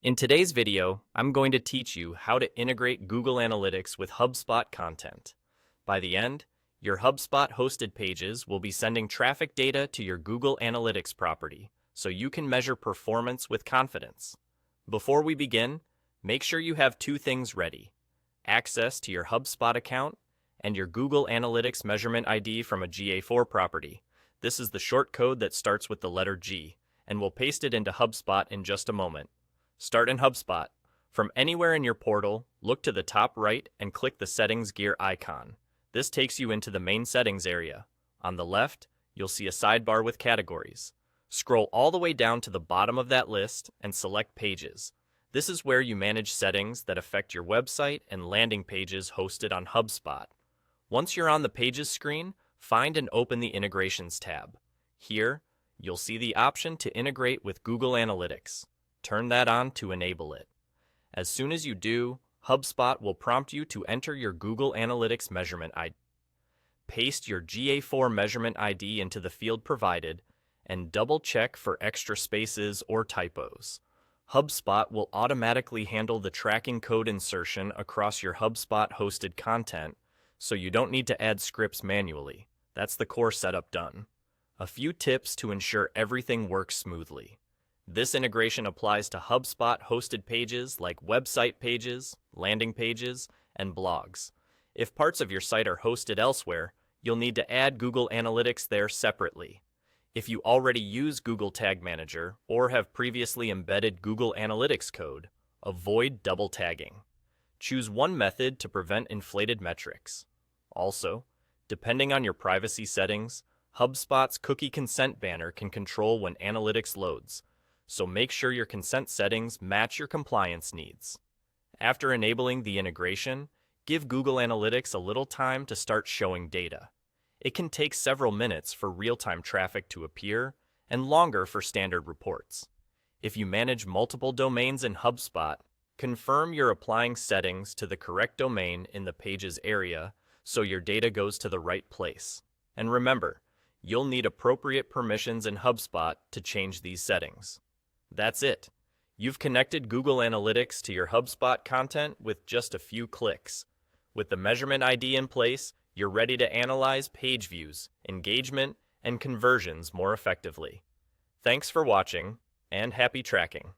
In today's video, I'm going to teach you how to integrate Google Analytics with HubSpot content. By the end, your HubSpot hosted pages will be sending traffic data to your Google Analytics property, so you can measure performance with confidence. Before we begin, make sure you have two things ready: access to your HubSpot account and your Google Analytics measurement ID from a GA4 property. This is the short code that starts with the letter G, and we'll paste it into HubSpot in just a moment. Start in HubSpot. From anywhere in your portal, look to the top right and click the Settings gear icon. This takes you into the main settings area. On the left, you'll see a sidebar with categories. Scroll all the way down to the bottom of that list and select Pages. This is where you manage settings that affect your website and landing pages hosted on HubSpot. Once you're on the Pages screen, find and open the Integrations tab. Here, you'll see the option to integrate with Google Analytics. Turn that on to enable it. As soon as you do, HubSpot will prompt you to enter your Google Analytics measurement ID. Paste your GA4 measurement ID into the field provided and double-check for extra spaces or typos. HubSpot will automatically handle the tracking code insertion across your HubSpot hosted content, so you don't need to add scripts manually. That's the core setup done. A few tips to ensure everything works smoothly. This integration applies to HubSpot hosted pages like website pages, landing pages, and blogs. If parts of your site are hosted elsewhere, you'll need to add Google Analytics there separately. If you already use Google Tag Manager or have previously embedded Google Analytics code, avoid double tagging. Choose one method to prevent inflated metrics. Also, depending on your privacy settings, HubSpot's cookie consent banner can control when analytics loads, so make sure your consent settings match your compliance needs. After enabling the integration, give Google Analytics a little time to start showing data. It can take several minutes for real-time traffic to appear and longer for standard reports. If you manage multiple domains in HubSpot, confirm you're applying settings to the correct domain in the Pages area so your data goes to the right place. And remember, you'll need appropriate permissions in HubSpot to change these settings. That's it. You've connected Google Analytics to your HubSpot content with just a few clicks. With the measurement ID in place, you're ready to analyze page views, engagement, and conversions more effectively. Thanks for watching, and happy tracking.